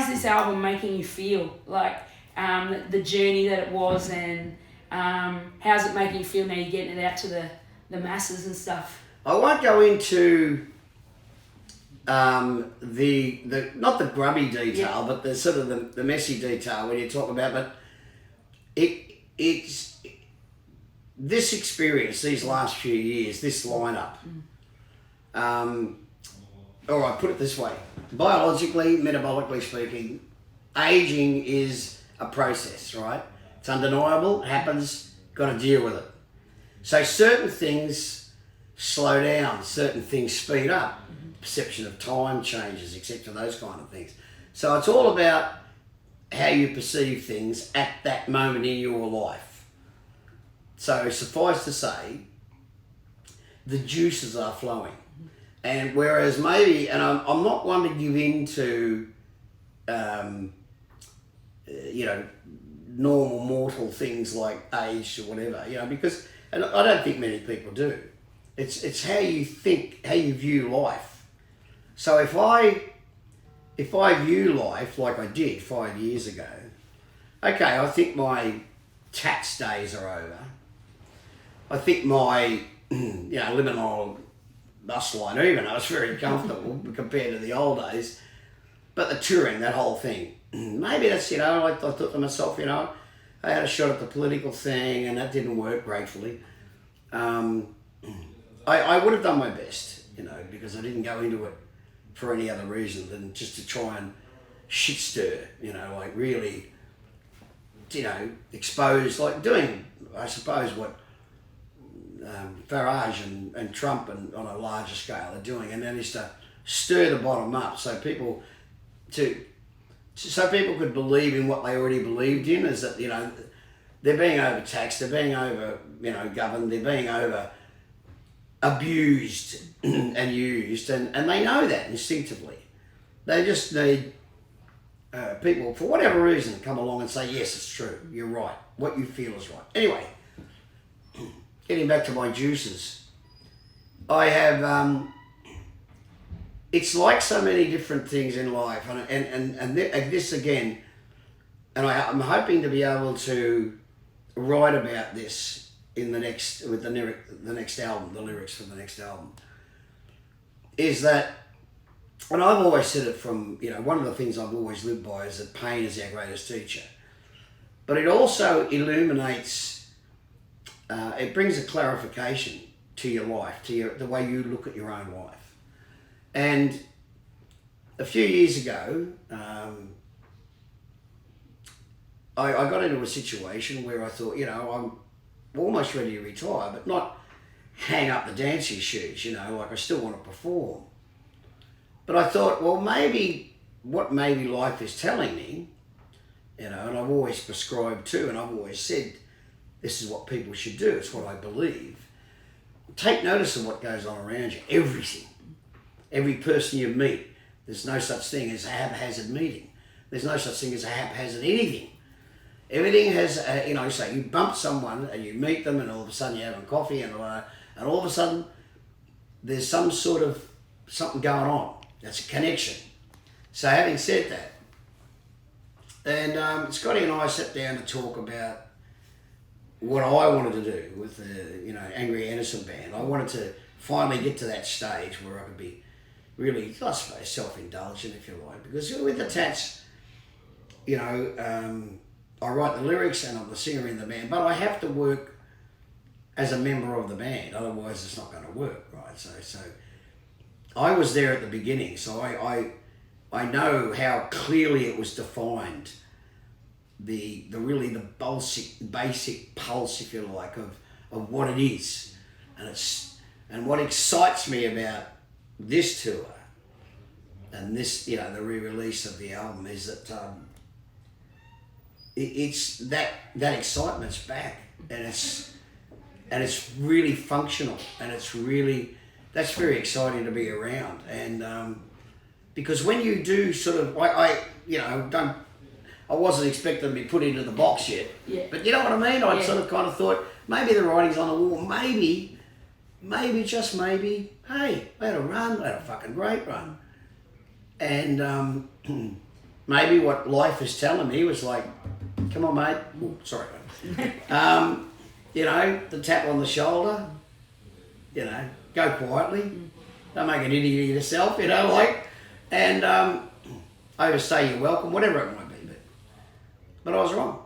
how's this album making you feel? Like the journey that it was, and how's it making you feel now you're getting it out to the masses and stuff? I won't go into the not the grubby detail, but the sort of the messy detail when you talk about, but it's this experience, these last few years, this lineup. All right, put it this way: biologically, metabolically speaking, aging is a process, right? It's undeniable, it happens, got to deal with it. So certain things slow down, certain things speed up. Perception of time changes, etc., those kind of things. So it's all about how you perceive things at that moment in your life. So suffice to say, the juices are flowing. And whereas maybe, and I'm not one to give in to, normal mortal things like age or whatever, because, and I don't think many people do. It's how you think, how you view life. So if I view life like I did 5 years ago, okay, I think my tats days are over. I think my, living on a bus line, even though it's very comfortable compared to the old days, but the touring, that whole thing, maybe that's, I thought to myself, I had a shot at the political thing and that didn't work, gratefully. I would have done my best, because I didn't go into it for any other reason than just to try and shit stir, like really, expose, like doing, I suppose, what Farage and Trump and on a larger scale are doing, and that is to stir the bottom up so people could believe in what they already believed in, is that, they're being overtaxed, they're being over, governed, they're being over abused and used, and they know that instinctively. They just need people, for whatever reason, to come along and say, yes, it's true, you're right, what you feel is right. Anyway, getting back to my juices, I have, it's like so many different things in life, and this again, and I'm hoping to be able to write about this in the next, with the next album, the lyrics for the next album, is that, and I've always said it from, one of the things I've always lived by is that pain is our greatest teacher. But it also illuminates, it brings a clarification to your life, to the way you look at your own life. And a few years ago, I got into a situation where I thought, I'm almost ready to retire, but not hang up the dancing shoes, like I still want to perform. But I thought, well, maybe life is telling me, and I've always prescribed to, and I've always said, this is what people should do, it's what I believe. Take notice of what goes on around you, everything. Every person you meet, there's no such thing as a haphazard meeting. There's no such thing as a haphazard anything. Everything has, so you bump someone and you meet them and all of a sudden you're having coffee and all of a sudden there's some sort of something going on. That's a connection. So having said that, and Scotty and I sat down to talk about what I wanted to do with the, Angry Anderson Band. I wanted to finally get to that stage where I could be really, I suppose, self-indulgent, if you like, because with the tats, I write the lyrics and I'm the singer in the band, but I have to work as a member of the band, otherwise it's not going to work, right? So I was there at the beginning, so I know how clearly it was defined, the basic pulse, if you like, of what it is, and what excites me about this tour and this, the re-release of the album is that it's that excitement's back, and it's really functional, and that's very exciting to be around, and because when you do sort of, I wasn't expecting to be put into the box yet, but you know what I mean? I sort of kind of thought maybe the writing's on the wall, maybe just maybe, hey, I had a fucking great run, and maybe what life is telling me was like, come on, mate. Ooh, sorry, mate. You know, the tap on the shoulder, you know, go quietly. Don't make an idiot of yourself, you know, like, and overstay your welcome, whatever it might be. But I was wrong.